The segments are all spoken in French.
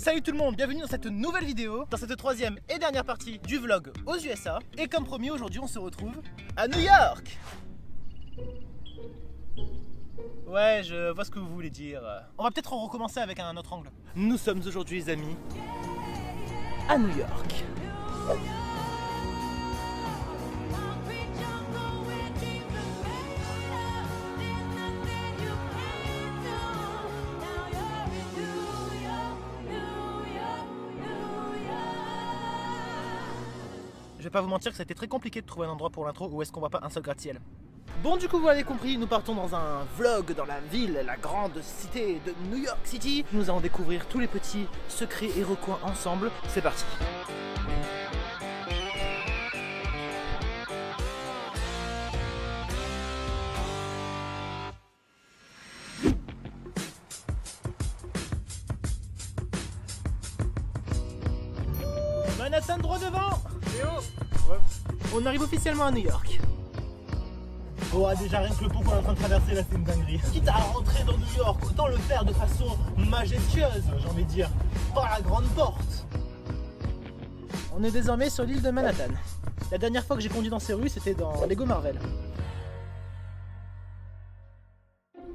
Salut tout le monde, bienvenue dans cette nouvelle vidéo, dans cette troisième et dernière partie du vlog aux USA. Et comme promis, aujourd'hui on se retrouve à New York. Ouais, je vois ce que vous voulez dire. On va peut-être recommencer avec un autre angle. Nous sommes aujourd'hui, les amis, à New York. Je vais pas vous mentir que ça a été très compliqué de trouver un endroit pour l'intro où est-ce qu'on voit pas un seul gratte-ciel. Bon, du coup vous l'avez compris, nous partons dans un vlog dans la ville, la grande cité de New York City. Nous allons découvrir tous les petits secrets et recoins ensemble. C'est parti. Manhattan droit devant. On arrive officiellement à New York. Oh, déjà rien que le pont qu'on est en train de traverser là, c'est une dinguerie. Quitte à rentrer dans New York, autant le faire de façon majestueuse, j'ai envie de dire, par la grande porte. On est désormais sur l'île de Manhattan. La dernière fois que j'ai conduit dans ces rues, c'était dans Lego Marvel.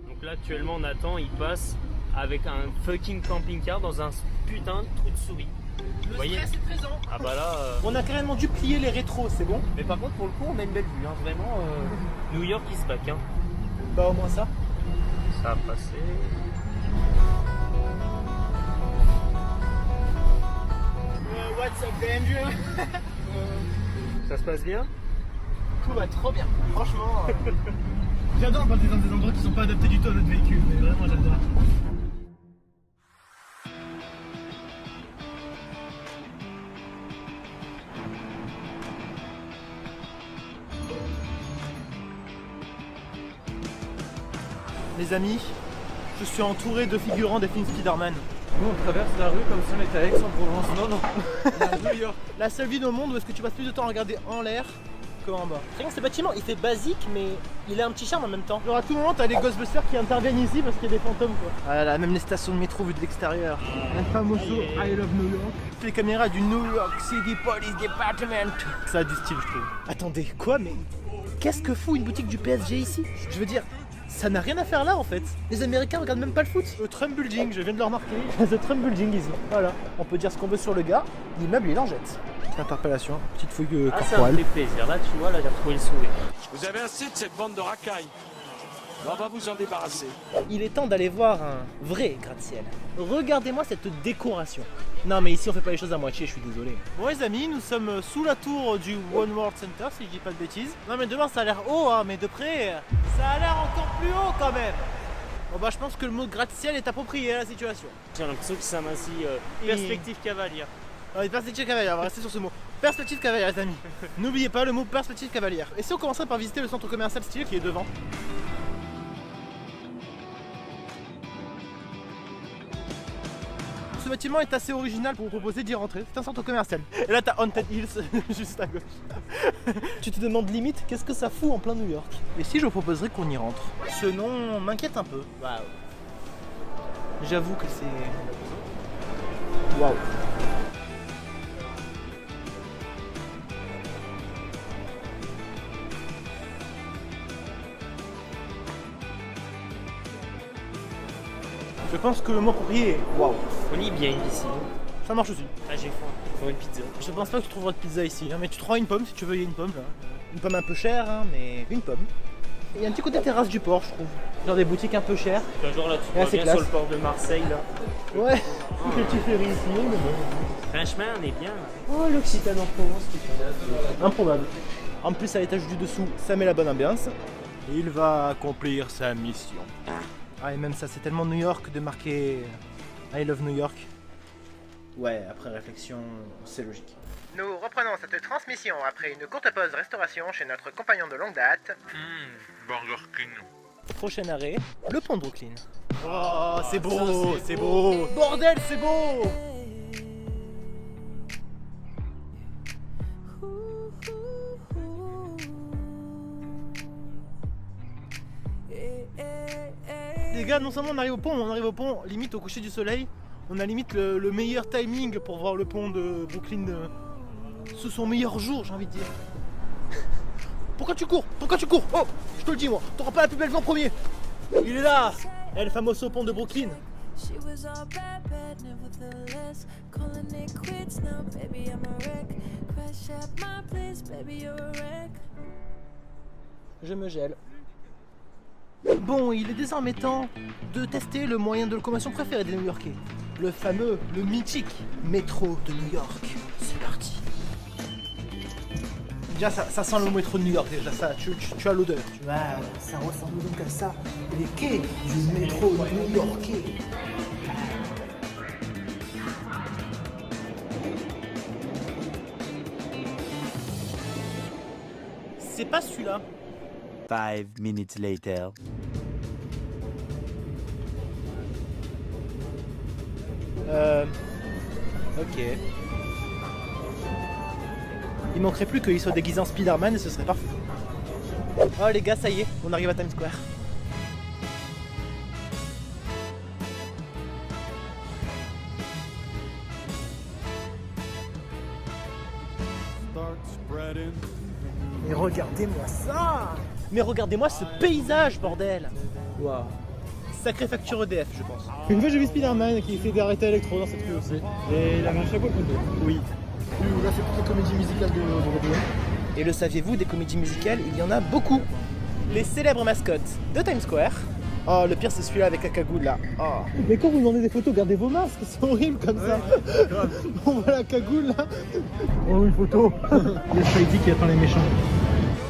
Donc là, actuellement, Nathan, il passe avec un fucking camping-car dans un putain de trou de souris. Le voyez stress est présent. Ah bah là... On a carrément dû plier les rétros, c'est bon. Mais par contre, pour le coup, on a une belle vue, hein. Vraiment, New York, il se back, hein. Bah au moins ça. Ça a passé... What's up, Andrew? Ça se passe bien? Tout va trop bien, franchement. J'adore quand t'es dans des endroits qui sont pas adaptés du tout à notre véhicule, mais vraiment j'adore. Les amis, je suis entouré de figurants des films Spider-Man. Nous on traverse la rue comme si on était à Aix-en-Provence. Non, non, on est à New York. La seule ville au monde où est-ce que tu passes plus de temps à regarder en l'air qu'en bas. Regarde ce bâtiment, il fait basique mais il a un petit charme en même temps. Genre à tout moment t'as les Ghostbusters qui interviennent ici parce qu'il y a des fantômes quoi. Ah là, même les stations de métro vues de l'extérieur. Un famoso I love New York. Les caméras du New York City Police Department. Ça a du style je trouve. Attendez, quoi mais qu'est-ce que fout une boutique du PSG ici? Je veux dire... ça n'a rien à faire là en fait. Les Américains regardent même pas le foot. Le Trump Building, je viens de le remarquer. The Trump Building ici. Voilà. On peut dire ce qu'on veut sur le gars. L'immeuble il en jette. Petite interpellation, petite fouille Ah, ça corporelle. me fait plaisir. Là, tu vois, là, j'ai retrouvé le sourire. Vous avez assez de cette bande de racailles. On va vous en débarrasser. Il est temps d'aller voir un vrai gratte-ciel. Regardez-moi cette décoration. Non mais ici on fait pas les choses à moitié, je suis désolé. Bon les amis, nous sommes sous la tour du One World Center si je dis pas de bêtises. Non mais demain ça a l'air haut hein, mais de près ça a l'air encore plus haut quand même. Bon bah je pense que le mot gratte-ciel est approprié à la situation. J'ai l'impression que ça m'assit perspective cavalière. Allez, perspective cavalière, on va rester sur ce mot. Perspective cavalière les amis. N'oubliez pas le mot perspective cavalière. Et si on commencerait par visiter le centre commercial stylé qui est devant. Ce bâtiment est assez original pour vous proposer d'y rentrer. C'est un centre commercial. Et là, t'as Haunted Hills juste à gauche. Tu te demandes limite qu'est-ce que ça fout en plein New York. Et si je vous proposerais qu'on y rentre? Ce nom m'inquiète un peu. Waouh. J'avoue que c'est... waouh. Je pense que le mot approprié est waouh. On y est bien ici. Ça marche aussi. Ah, j'ai faim. Faut une pizza. Je pense pas que tu trouveras de pizza ici, hein, mais tu trouveras une pomme si tu veux, il y a une pomme là. Une pomme un peu chère, hein, mais une pomme. Il y a un petit côté terrasse du port, je trouve. Genre des boutiques un peu chères. Genre là, tu Ouais, vois c'est bien classe. sur le port de Marseille, là. Ouais, que tu fais ici, mais bon. Franchement, on est bien. Oh, l'Occitane en Provence, putain. Improbable. En plus, à l'étage du dessous, ça met la bonne ambiance. Et il va accomplir sa mission. Ah, et même ça, c'est tellement New York de marquer I love New York. Ouais, après réflexion, c'est logique. Nous reprenons cette transmission après une courte pause restauration chez notre compagnon de longue date. Burger King. Prochain arrêt, le pont de Brooklyn. Oh, c'est beau, c'est beau. Bordel, c'est beau. Les gars, non seulement on arrive au pont, mais on arrive au pont limite au coucher du soleil. On a limite le meilleur timing pour voir le pont de Brooklyn sous son meilleur jour, j'ai envie de dire. Pourquoi tu cours? Pourquoi tu cours? Oh, je te le dis moi, t'auras pas la plus belle vue en premier. Il est là, El Famoso pont de Brooklyn. Je me gèle. Bon, il est désormais temps de tester le moyen de locomotion préféré des New-Yorkais. Le fameux, le mythique métro de New York. C'est parti. Déjà, ça sent le métro de New York, déjà, ça, tu as l'odeur. Tu vois, ça ressemble donc à ça, les quais du métro new-yorkais. C'est pas celui-là. 5 minutes later. Ok. Il manquerait plus qu'il soit déguisé en Spider-Man et ce serait parfait. Oh les gars, ça y est, on arrive à Times Square. Mais regardez-moi ça! Mais regardez-moi ce paysage, bordel! Waouh! Sacrée facture EDF, je pense. Une fois j'ai vu Spider-Man qui essaie d'arrêter Electro dans cette rue aussi. Et il avait un chapeau plutôt. Oui. Là c'est toutes les comédies musicales de Broadway. Et le saviez-vous, des comédies musicales, il y en a beaucoup. Les célèbres mascottes de Times Square. Oh, le pire c'est celui-là avec la cagoule là. Oh. Mais quand vous demandez des photos, gardez vos masques, c'est horrible comme ça. On voit la cagoule là. Oh, une photo. Il y a Spidey qui attend les méchants.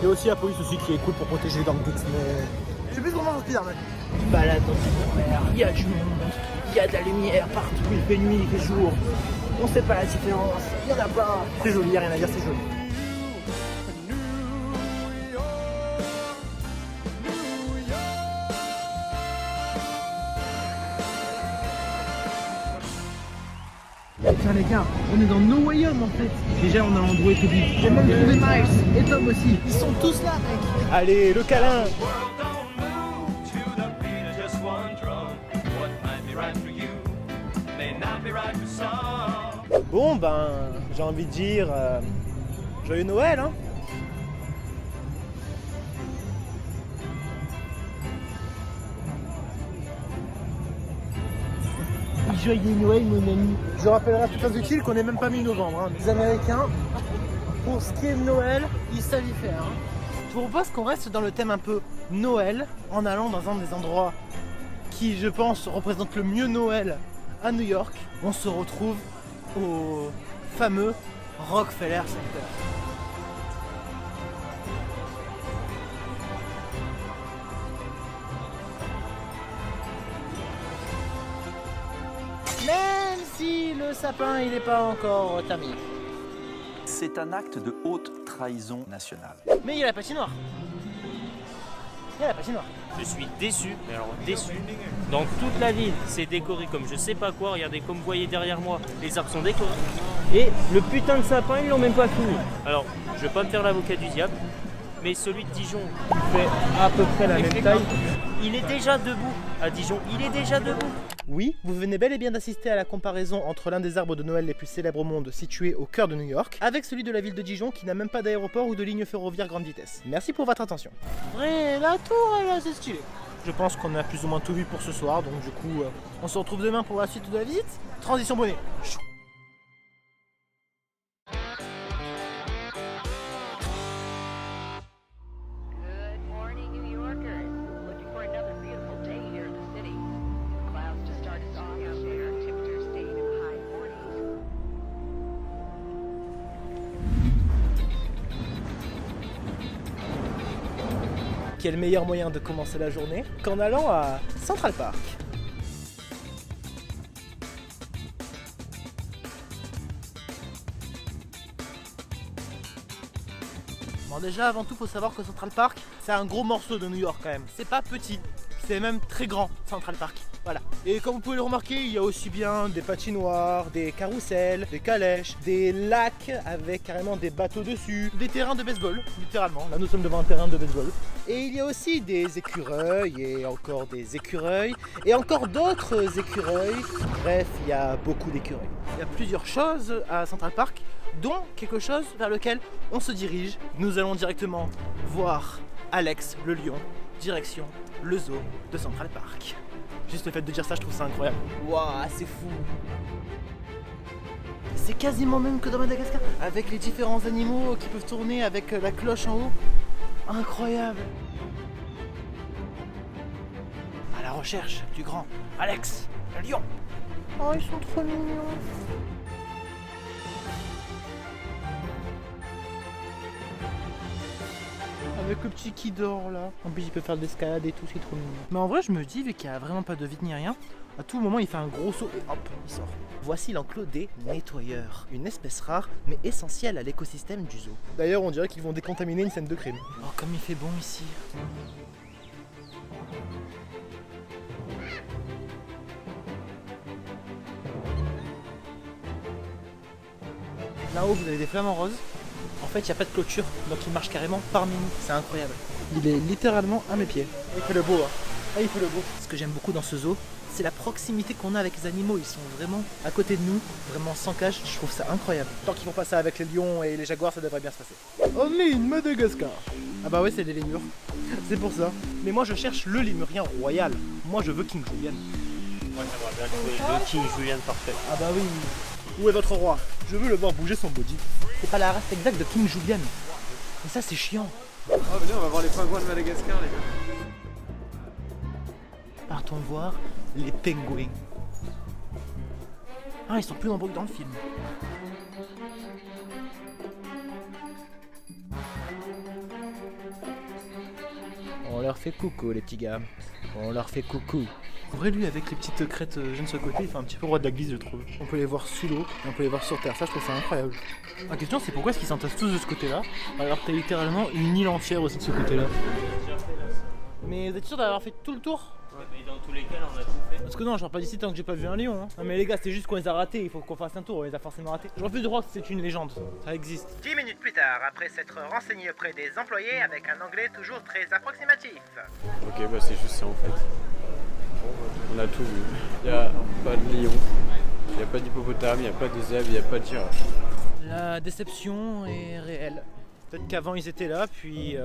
Il y a aussi la police aussi qui est cool pour protéger les Dark Geeks, mais... Je sais plus comment on Spider-Man. Balade dans Times Square, il y a du monde, il y a de la lumière partout, il fait nuit, il fait jour. On sait pas la différence, il y en a pas. C'est joli, y a rien à dire, c'est joli. Tiens les gars, on est dans No Way Home en fait. Déjà on a Andrew et Toby. J'ai même trouvé Miles et Tom aussi. Ils sont tous là mec. Allez, le câlin. Bon ben, j'ai envie de dire joyeux Noël hein. Joyeux Noël mon ami. Je rappellerai à tout cas utile qu'on n'est même pas mi-novembre. Hein. Les Américains, pour ce qui est de Noël, ils savent y faire. Hein. Je vous propose qu'on reste dans le thème un peu Noël en allant dans un des endroits qui, je pense, représente le mieux Noël à New York. On se retrouve au fameux Rockefeller Center. Même si le sapin il n'est pas encore terminé. C'est un acte de haute trahison nationale. Mais il y a la patinoire. Il y a la patinoire. Je suis déçu, mais alors déçu. Dans toute la ville, c'est décoré comme je sais pas quoi. Regardez comme vous voyez derrière moi, les arbres sont décorés. Et le putain de sapin, ils l'ont même pas fini. Alors, je vais pas me faire l'avocat du diable, mais celui de Dijon, il fait à peu près la même taille. Il est déjà debout à Dijon, il est déjà debout. Oui, vous venez bel et bien d'assister à la comparaison entre l'un des arbres de Noël les plus célèbres au monde situé au cœur de New York avec celui de la ville de Dijon qui n'a même pas d'aéroport ou de ligne ferroviaire grande vitesse. Merci pour votre attention. Ouais, la tour elle est assez stylée. Je pense qu'on a plus ou moins tout vu pour ce soir, donc du coup on se retrouve demain pour la suite de la visite. Transition bonnet. Quel meilleur moyen de commencer la journée qu'en allant à Central Park. Bon déjà avant tout faut savoir que Central Park c'est un gros morceau de New York quand même. C'est pas petit, c'est même très grand Central Park. Voilà. Et comme vous pouvez le remarquer, il y a aussi bien des patinoires, des carousels, des calèches, des lacs avec carrément des bateaux dessus, des terrains de baseball, littéralement. Là, nous sommes devant un terrain de baseball. Et il y a aussi des écureuils et encore des écureuils et encore d'autres écureuils. Bref, il y a beaucoup d'écureuils. Il y a plusieurs choses à Central Park, dont quelque chose vers lequel on se dirige. Nous allons directement voir Alex le lion, direction le zoo de Central Park. Juste le fait de dire ça, je trouve ça incroyable. Waouh, c'est fou. C'est quasiment même que dans Madagascar, avec les différents animaux qui peuvent tourner avec la cloche en haut. Incroyable. À la recherche du grand Alex le lion. Oh, ils sont trop mignons. Avec le petit qui dort là. En plus il peut faire de l'escalade et tout, c'est trop mignon. Mais en vrai je me dis, vu qu'il n'y a vraiment pas de vide ni rien, à tout moment il fait un gros saut et hop, il sort. Voici l'enclos des nettoyeurs. Une espèce rare mais essentielle à l'écosystème du zoo. D'ailleurs on dirait qu'ils vont décontaminer une scène de crime. Oh comme il fait bon ici. Là-haut vous avez des flamants roses. En fait, il n'y a pas de clôture, donc il marche carrément parmi nous. C'est incroyable. Il est littéralement à mes pieds. Il fait le beau, hein. Ah, il fait le beau. Ce que j'aime beaucoup dans ce zoo, c'est la proximité qu'on a avec les animaux. Ils sont vraiment à côté de nous, vraiment sans cage. Je trouve ça incroyable. Tant qu'ils font pas ça avec les lions et les jaguars, ça devrait bien se passer. Only in Madagascar. Ah bah ouais, c'est des lémurs. C'est pour ça. Mais moi, je cherche le lémurien royal. Moi, je veux King Julian. Moi, j'aimerais bien trouver le King Julian parfait. Ah bah oui. Où est votre roi? Je veux le voir bouger son body. C'est pas la race exacte de King Julian. Et ça c'est chiant. Oh venez, on va voir les pingouins de Madagascar les gars. Partons voir les pingouins. Ah, ils sont plus nombreux que dans le film. On leur fait coucou les petits gars. On leur fait coucou. En vrai, lui, avec les petites crêtes jeunes sur le côté, il fait un petit peu roi de la glisse, je trouve. On peut les voir sous l'eau et on peut les voir sur terre. Ça, je trouve ça incroyable. La question, c'est pourquoi est-ce qu'ils s'entassent tous de ce côté-là, alors que t'as littéralement une île entière aussi de ce côté-là. Mais vous êtes sûr d'avoir fait tout le tour? Ouais, mais dans tous les cas, là, on a tout fait. Parce que non, je repars d'ici tant que j'ai pas vu un lion. Hein. Non, mais les gars, c'est juste qu'on les a ratés. Il faut qu'on fasse un tour. On les a forcément ratés. Je refuse de croire que c'est une légende. Ça existe. 10 minutes plus tard, après s'être renseigné auprès des employés avec un anglais toujours très approximatif. Ok bah c'est juste ça en fait. On a tout vu. Il n'y a pas de lion, il n'y a pas d'hippopotame, il n'y a pas de zèbre, il n'y a pas de girafe. La déception est réelle. Peut-être qu'avant ils étaient là, puis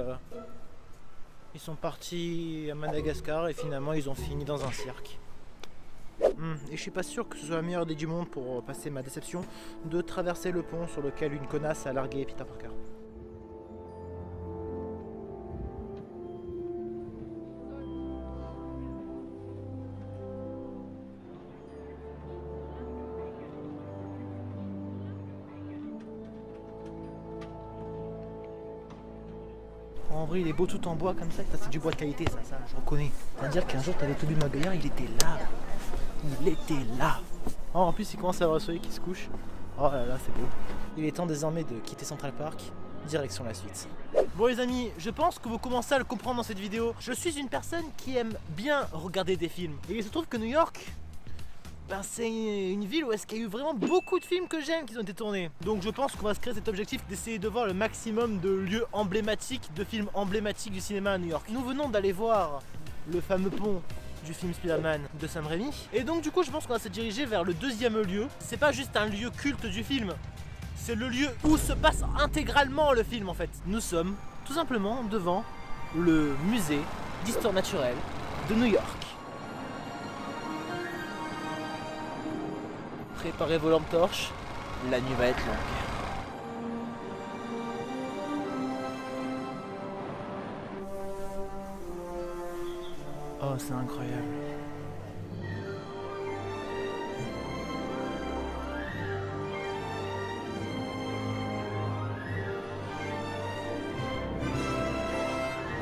ils sont partis à Madagascar et finalement ils ont fini dans un cirque. Et je suis pas sûr que ce soit la meilleure idée du monde pour passer ma déception de traverser le pont sur lequel une connasse a largué Peter Parker. En vrai, il est beau tout en bois comme ça, c'est du bois de qualité, ça je reconnais. C'est-à-dire qu'un jour, t'avais Tobey Maguire, il était là. Il était là. Oh, en plus, il commence à avoir le soleil qui se couche. Oh là là, c'est beau. Il est temps désormais de quitter Central Park, direction la suite. Bon les amis, je pense que vous commencez à le comprendre dans cette vidéo. Je suis une personne qui aime bien regarder des films. Et il se trouve que New York, ben c'est une ville où est-ce qu'il y a eu vraiment beaucoup de films que j'aime qui ont été tournés. Donc je pense qu'on va se créer cet objectif d'essayer de voir le maximum de lieux emblématiques, de films emblématiques du cinéma à New York. Nous venons d'aller voir le fameux pont du film Spider-Man de Sam Raimi. Et donc du coup je pense qu'on va se diriger vers le deuxième lieu. C'est pas juste un lieu culte du film, c'est le lieu où se passe intégralement le film en fait. Nous sommes tout simplement devant le musée d'histoire naturelle de New York. Préparez vos lampes torches, la nuit va être longue. Oh, c'est incroyable.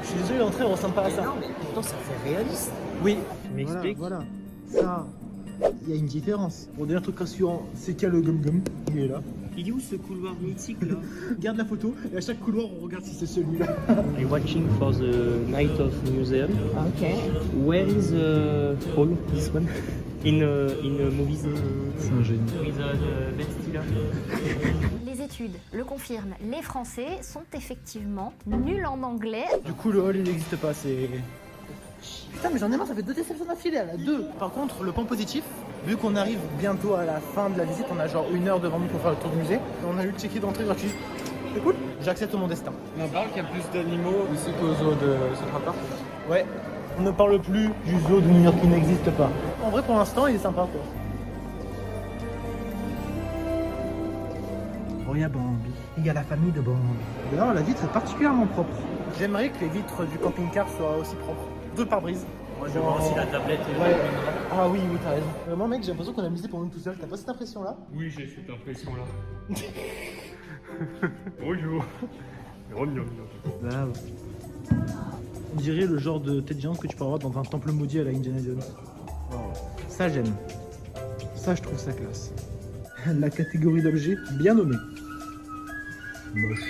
Je suis désolé, l'entrée, on ressemble pas à ça. Non, mais pourtant ça fait réaliste. Oui. M'explique. Voilà. Ça, Il y a une différence. Bon, dernier truc rassurant, c'est qu'il y a le gum-gum. Il est là. Il est où ce couloir mythique là? Garde la photo et à chaque couloir, on regarde si c'est celui-là. I'm watching for the night of museum. Ok. Where is Paul? This one? In movies. C'est un génie. With Ben Stiller. Les études le confirment, les Français sont effectivement nuls en anglais. Du coup, le hall, il n'existe pas, c'est... Putain, mais j'en ai marre, ça fait 2 déceptions d'affilée, là, 2. Par contre, le point positif, vu qu'on arrive bientôt à la fin de la visite, on a genre 1 heure devant nous pour faire le tour du musée, on a eu le ticket d'entrée gratuit. C'est cool. J'accepte mon destin. On parle qu'il y a plus d'animaux ici qu'au zoo de Central Park. Ouais, on ne parle plus du zoo de New York qui n'existe pas. En vrai, pour l'instant, il est sympa, quoi. Oh, il y a Bambi. Il y a la famille de Bambi. D'ailleurs, la vitre est particulièrement propre. J'aimerais que les vitres du camping-car soient aussi propres. 2 pare-brise. Moi je vois aussi la tablette. Ouais. Ah oui, oui, t'as raison. Moi, mec, j'ai l'impression qu'on a misé pour nous tout seul. T'as pas cette impression-là? Oui, j'ai cette impression-là. Bonjour. Là, on dirait le genre de tête géante que tu peux avoir dans un temple maudit à la Indiana Jones. Wow. Ça, j'aime. Ça, je trouve ça classe. La catégorie d'objets bien nommée. Moche.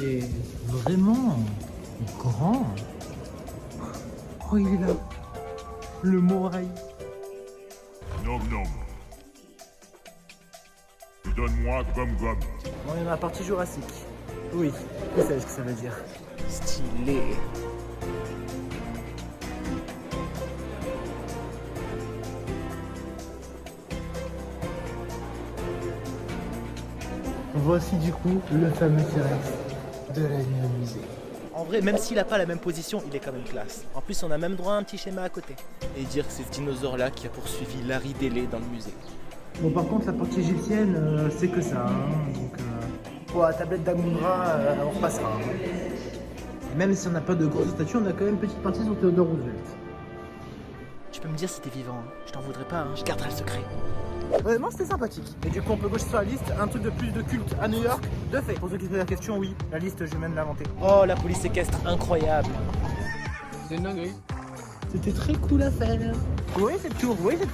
C'est vraiment grand. Oh, il est là. Le morail. Nom nom. Donne-moi gomme-gomme. On est dans la partie jurassique. Oui, vous savez ce que ça veut dire. Stylé. Voici du coup le fameux T-Rex de la nuit au musée. En vrai, même s'il n'a pas la même position, il est quand même classe. En plus, on a même droit à un petit schéma à côté. Et dire que c'est ce dinosaure-là qui a poursuivi Larry Délé dans le musée. Bon, par contre, la partie égyptienne, c'est que ça. Hein, donc, pour la tablette d'Amunra, on repassera. Et même si on n'a pas de grosses statues, on a quand même une petite partie sur Theodore Roosevelt. Tu peux me dire si t'es vivant, hein. Je t'en voudrais pas, hein. Je garderai le secret. Vraiment, c'était sympathique. Et du coup, on peut gaucher sur la liste un truc de plus de culte à New York, de fait. Pour ceux qui se posent la question, oui, la liste, je viens de l'inventer. Oh, la police équestre, incroyable. C'est une dinguerie. C'était très cool à faire. Vous voyez cette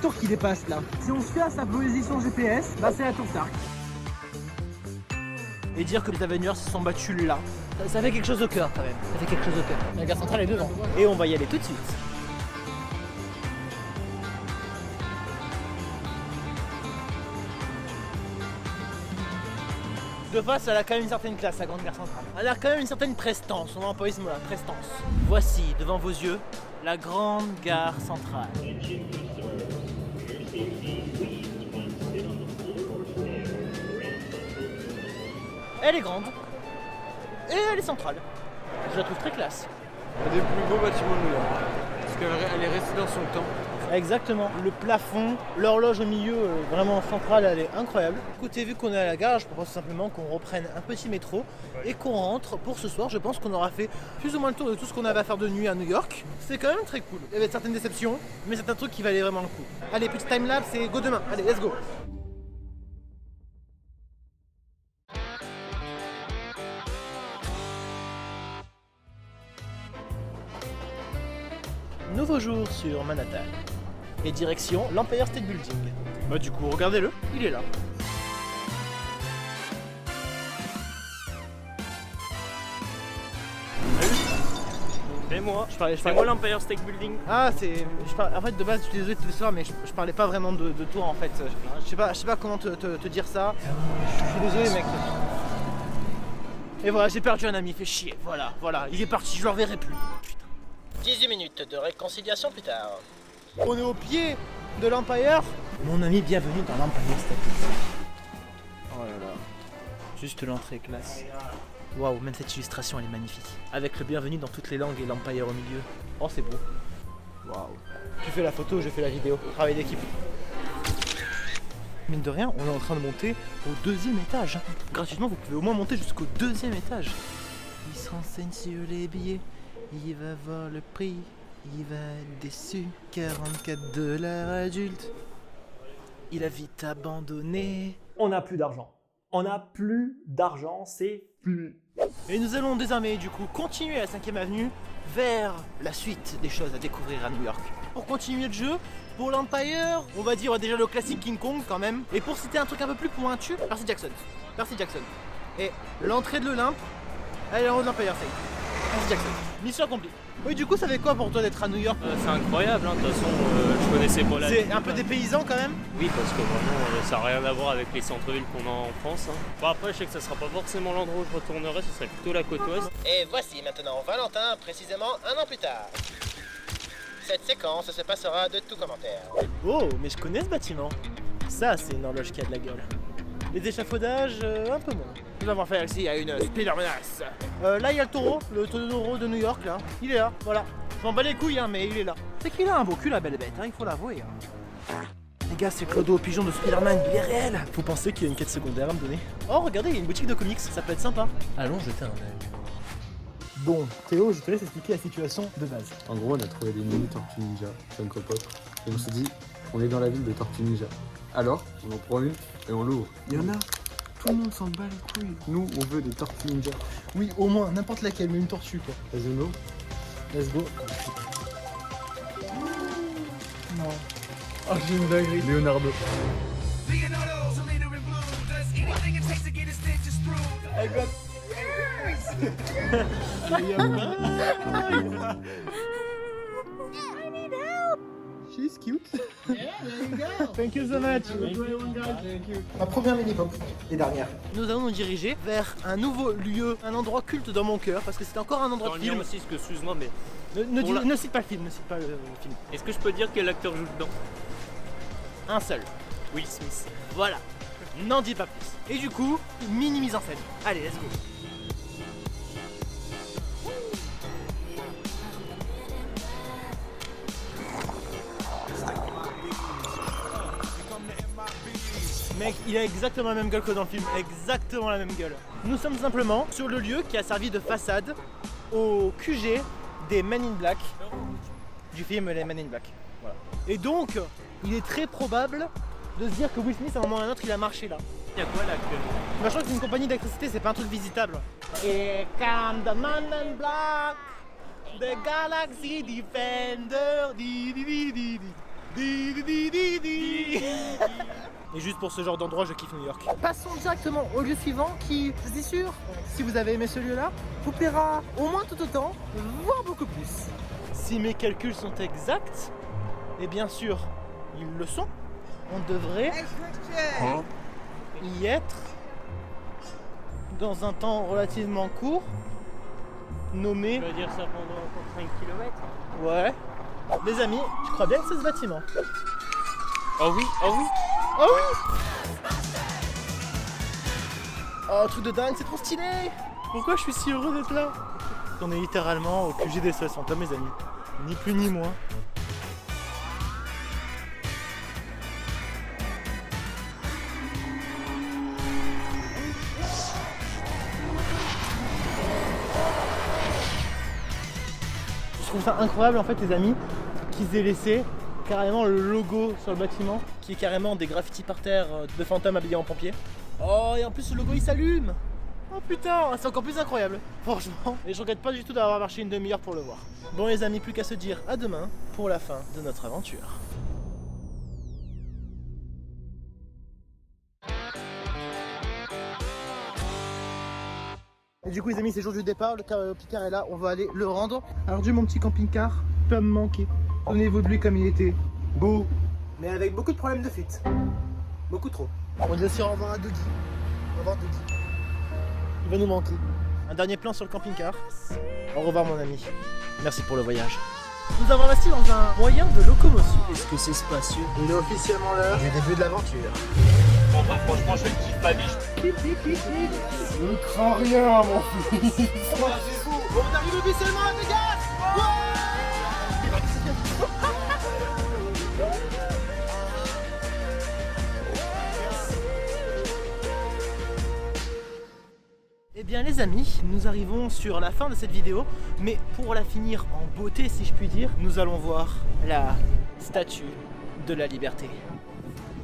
tour qui dépasse là? Si on se fait à sa position GPS, bah c'est la tour Stark. Et dire que les Avengers se sont battus là, ça fait quelque chose au cœur quand même. Ça fait quelque chose au cœur. La gare centrale est devant. Et on va y aller tout de suite. De face, elle a quand même une certaine classe, la grande gare centrale. Elle a quand même une certaine prestance, on va employer ce mot-là, prestance. Voici, devant vos yeux, la grande gare centrale. Elle est grande, et elle est centrale. Je la trouve très classe. Un des plus beaux bâtiments de New York. Parce qu'elle est restée dans son temps. Exactement, le plafond, l'horloge au milieu, vraiment centrale, elle est incroyable. Écoutez, vu qu'on est à la gare, je propose simplement qu'on reprenne un petit métro et qu'on rentre pour ce soir. Je pense qu'on aura fait plus ou moins le tour de tout ce qu'on avait à faire de nuit à New York. C'est quand même très cool. Il y avait certaines déceptions, mais c'est un truc qui valait vraiment le coup. Allez, petit timelapse et go demain. Allez, let's go. Nouveau jour sur Manhattan. Et direction l'Empire State Building. Bah du coup, regardez-le, il est là. C'est moi. C'est moi l'Empire State Building. Ah, c'est... En fait, de base, je suis désolé de tout ça, mais je parlais pas vraiment de toi, en fait. Je sais pas comment te dire ça. Je suis désolé, mec. Et voilà, j'ai perdu un ami, fait chier. Voilà, il est parti, je le reverrai plus. Putain. 18 minutes de réconciliation plus tard. On est au pied de l'Empire. Mon ami, bienvenue dans l'Empire State Building. Oh là là. Juste l'entrée classe. Waouh, même cette illustration elle est magnifique. Avec le bienvenu dans toutes les langues et l'Empire au milieu. Oh, c'est beau. Waouh. Tu fais la photo, je fais la vidéo. Travail d'équipe. Mine de rien, on est en train de monter au 2e étage. Gratuitement, vous pouvez au moins monter jusqu'au 2e étage. Il se renseigne sur les billets. Il va voir le prix. Il va être déçu. 44 $ adulte. Il a vite abandonné. On n'a plus d'argent. On n'a plus d'argent, c'est plus. Et nous allons désormais du coup continuer à 5e avenue vers la suite des choses à découvrir à New York. Pour continuer le jeu, Pour l'Empire, on va dire déjà le classique King Kong quand même. Et pour citer un truc un peu plus pointu, Percy Jackson. Percy Jackson. Et l'entrée de l'Olympe, elle est en haut de l'Empire State. Percy Jackson. Mission accomplie. Oui, du coup, ça fait quoi pour toi d'être à New York? C'est incroyable, hein. De toute façon, je connaissais pas la ville. C'est un peu des paysans quand même? Oui, parce que vraiment, ça n'a rien à voir avec les centres-villes qu'on a en France. Hein. Bon, après, je sais que ça sera pas forcément l'endroit où je retournerai, ce serait plutôt la côte ouest. Et voici maintenant Valentin, précisément un an plus tard. Cette séquence se passera de tout commentaire. Oh, mais je connais ce bâtiment. Ça, c'est une horloge qui a de la gueule. Les échafaudages, un peu moins. Nous avons fait ici à une Spider menace. Là, il y a le taureau de New York, là. Il est là, voilà. Je m'en bats les couilles, hein, mais il est là. C'est qu'il a un beau cul, la belle bête, hein, il faut l'avouer. Hein. Les gars, c'est Clodo Pigeon de Spider-Man, il est réel. Faut penser qu'il y a une quête secondaire à me donner. Oh, regardez, il y a une boutique de comics, ça peut être sympa. Allons jeter un œil. Bon, Théo, je te laisse expliquer la situation de base. En gros, on a trouvé des mini Tortues Ninja, Funko Pop. Et on s'est dit, on est dans la ville de Tortues Ninja. Alors, on en prend une et on l'ouvre. Il y en a. Tout le monde s'en bat les couilles. Nous, on veut des Tortues Ninja. Oui, au moins, n'importe laquelle, mais une tortue, quoi. Let's go. Let's go. Non. Oh, j'ai une dinguerie. Leonardo. I got... She's cute. Yeah, there you go. Thank you so much. Thank you. Ma première mini-pop et dernière. Nous allons nous diriger vers un nouveau lieu, un endroit culte dans mon cœur, parce que c'est encore un endroit de film. Aussi, excuse-moi, mais Ne cite pas le film, ne cite pas le film. est-ce que je peux dire quel acteur joue dedans? Un seul. Will Smith. Voilà. N'en dis pas plus. Et du coup, mini mise en scène. Allez, let's go. Mec, il a exactement la même gueule que dans le film, exactement la même gueule. Nous sommes simplement sur le lieu qui a servi de façade au QG des Men in Black, du film Les Men in Black. Voilà. Et donc, il est très probable de se dire que Will Smith, à un moment ou à un autre, il a marché là. Il y a quoi là actuellement? Bah, je crois que c'est une compagnie d'électricité, c'est pas un truc visitable. Et come the Man in Black, the Galaxy Defender, di di di di di. Di, di, di, di, di. Et juste pour ce genre d'endroit, je kiffe New York. Passons directement au lieu suivant qui, je suis sûr, si vous avez aimé ce lieu-là, vous plaira au moins tout autant, voire beaucoup plus. Si mes calculs sont exacts, et bien sûr, ils le sont, on devrait y être dans un temps relativement court, nommé... Tu vas dire ça pendant 5 km? Ouais. Les amis, je crois bien que c'est ce bâtiment. Oh oui, oh oui. Oh oui. Oh, truc de dingue, c'est trop stylé. Pourquoi je suis si heureux d'être là? On est littéralement au QG des 60, mes amis. Ni plus ni moins. Je trouve ça incroyable en fait les amis qu'ils aient laissé carrément le logo sur le bâtiment qui est carrément des graffitis par terre de fantômes habillés en pompiers. Oh et en plus le logo il s'allume. Oh putain, c'est encore plus incroyable franchement. Et je regrette pas du tout d'avoir marché une demi-heure pour le voir. Bon les amis, plus qu'à se dire à demain pour la fin de notre aventure. Et du coup les amis, c'est jour du départ, le camping-car est là, on va aller le rendre. Alors Dieu, mon petit camping-car peut me manquer. Souvenez-vous de lui comme il était beau, mais avec beaucoup de problèmes de fuite. Beaucoup trop. On dit aussi au revoir à Dougie. Au revoir Dougie. Il va nous manquer. Un dernier plan sur le camping-car. Au revoir mon ami. Merci pour le voyage. Nous avons investi dans un moyen de locomotion. Est-ce que c'est spacieux? Il est officiellement l'heure du début de l'aventure. Bon bah franchement je kiffe ma vie. Je ne crains rien mon fils. On arrive officiellement à Vegas. Eh bien les amis, nous arrivons sur la fin de cette vidéo, mais pour la finir en beauté si je puis dire, nous allons voir la statue de la liberté.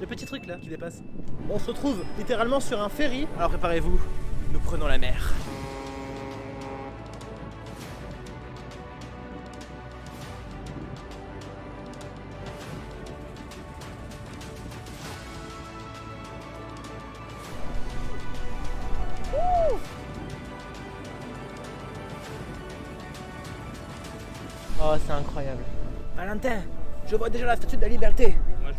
Le petit truc là qui dépasse. On se retrouve littéralement sur un ferry, alors préparez-vous, nous prenons la mer. c'est incroyable. Valentin, je vois déjà la statue de la liberté.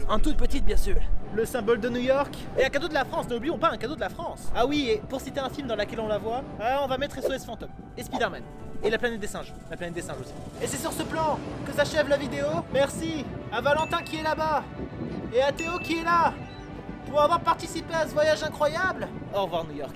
En toute petite, bien sûr. Le symbole de New York. Et un cadeau de la France, n'oublions pas un cadeau de la France. Ah oui, et pour citer un film dans lequel on la voit, on va mettre SOS Fantôme et Spider-Man. Et la planète des singes. La planète des singes aussi. Et c'est sur ce plan que s'achève la vidéo. Merci à Valentin qui est là-bas. Et à Théo qui est là. Pour avoir participé à ce voyage incroyable. Au revoir New York.